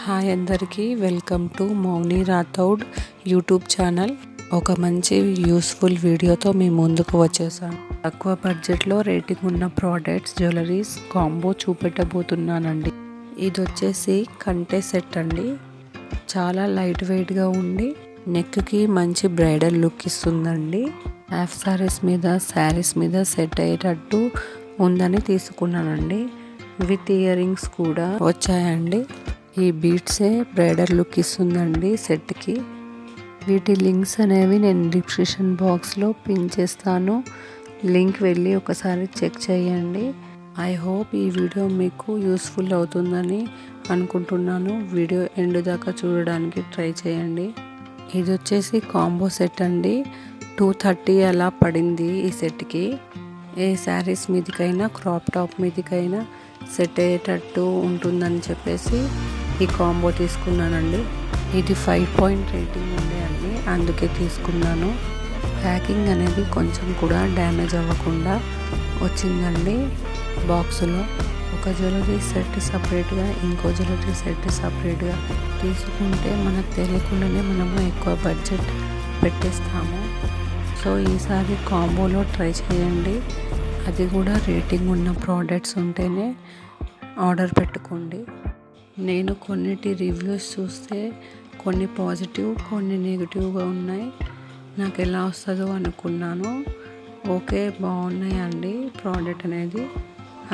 Hi అందరికీ welcome to Mouni Rathod YouTube channel. ఒక మంచి యూస్ఫుల్ వీడియోతో మీ ముందుకు వచ్చేసాను. తక్కువ బడ్జెట్లో రేటింగ్ ఉన్న ప్రోడక్ట్స్ జ్యువెలరీస్ కాంబో చూపెట్టబోతున్నానండి. ఇది వచ్చేసి కంటే సెట్ అండి. చాలా లైట్ వెయిట్గా ఉండి నెక్కి మంచి బ్రైడల్ లుక్ ఇస్తుందండి. హాఫ్ శారీస్ మీద సెట్ అయ్యేటట్టు ఉందని తీసుకున్నానండి. విత్ ఇయర్ రింగ్స్ కూడా వచ్చాయండి. ఈ బీడ్సే బ్రైడల్ లుక్ ఇస్తుందండి సెట్కి. వీటి లింక్స్ అనేవి నేను డిస్క్రిప్షన్ బాక్స్లో పిన్ చేస్తాను. లింక్ వెళ్ళి ఒకసారి చెక్ చేయండి. ఐ హోప్ ఈ వీడియో మీకు యూస్ఫుల్ అవుతుందని అనుకుంటున్నాను. వీడియో ఎండ్ దాకా చూడడానికి ట్రై చేయండి. ఇది వచ్చేసి కాంబో సెట్ అండి. 230 అలా పడింది ఈ సెట్కి. ఏ శారీస్ మీదకైనా క్రాప్ టాప్ మీదకైనా సెట్ అయ్యేటట్టు ఉంటుందని చెప్పేసి ఈ కాంబో తీసుకున్నానండి. ఇది 5 పాయింట్ రేటింగ్ ఉంది అండి, అందుకే తీసుకున్నాను. ప్యాకింగ్ అనేది కొంచెం కూడా డ్యామేజ్ అవ్వకుండా వచ్చిందండి. బాక్సులో ఒక జ్యువెలరీ సెట్ సపరేట్గా, ఇంకో జ్యువెలరీ సెట్ సపరేట్గా తీసుకుంటే మనకు తెలియకుండానే మనము ఎక్కువ బడ్జెట్ పెట్టేస్తాము. సో ఈసారి కాంబోలో ట్రై చేయండి. అది కూడా రేటింగ్ ఉన్న ప్రోడక్ట్స్ ఉంటేనే ఆర్డర్ పెట్టుకోండి. నేను కొన్నిటి రివ్యూస్ చూస్తే కొన్ని పాజిటివ్, కొన్ని నెగిటివ్గా ఉన్నాయి. నాకు ఎలా వస్తుందో అనుకున్నాను. ఓకే, బాగున్నాయి అండి ప్రోడక్ట్ అనేది,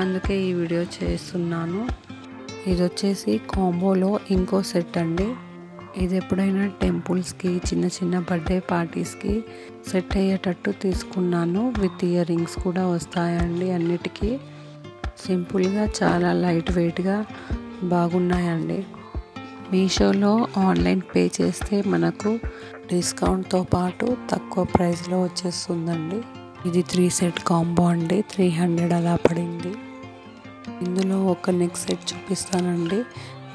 అందుకే ఈ వీడియో చేస్తున్నాను. ఇది వచ్చేసి కాంబోలో ఇంకో సెట్ అండి. ఇది ఎప్పుడైనా టెంపుల్స్కి, చిన్న చిన్న బర్త్డే పార్టీస్కి సెట్ అయ్యేటట్టు తీసుకున్నాను. విత్ ఇయర్ రింగ్స్ కూడా వస్తాయండి అన్నిటికీ. సింపుల్గా చాలా లైట్ వెయిట్గా బాగున్నాయండి. మీషోలో ఆన్లైన్ పే చేస్తే మనకు డిస్కౌంట్తో పాటు తక్కువ ప్రైస్లో వచ్చేస్తుందండి. ఇది 3 సెట్ కాంబో అండి. 300 అలా పడింది. ఇందులో ఒక నెక్ సెట్ చూపిస్తానండి.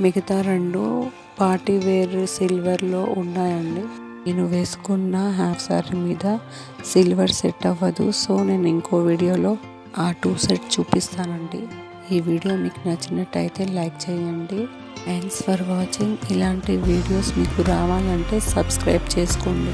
మిగతా 2 పార్టీ వేర్ సిల్వర్లో ఉన్నాయండి. నేను వేసుకున్న హాఫ్ శారీ మీద సిల్వర్ సెట్ అవ్వదు. సో నేను ఇంకో వీడియోలో ఆ 2 సెట్ చూపిస్తానండి. ఈ వీడియో మీకు నచ్చినట్టయితే లైక్ చేయండి. Thanks for watching. ఇలాంటి వీడియోస్ మీకు రావాలంటే సబ్స్క్రైబ్ చేసుకోండి.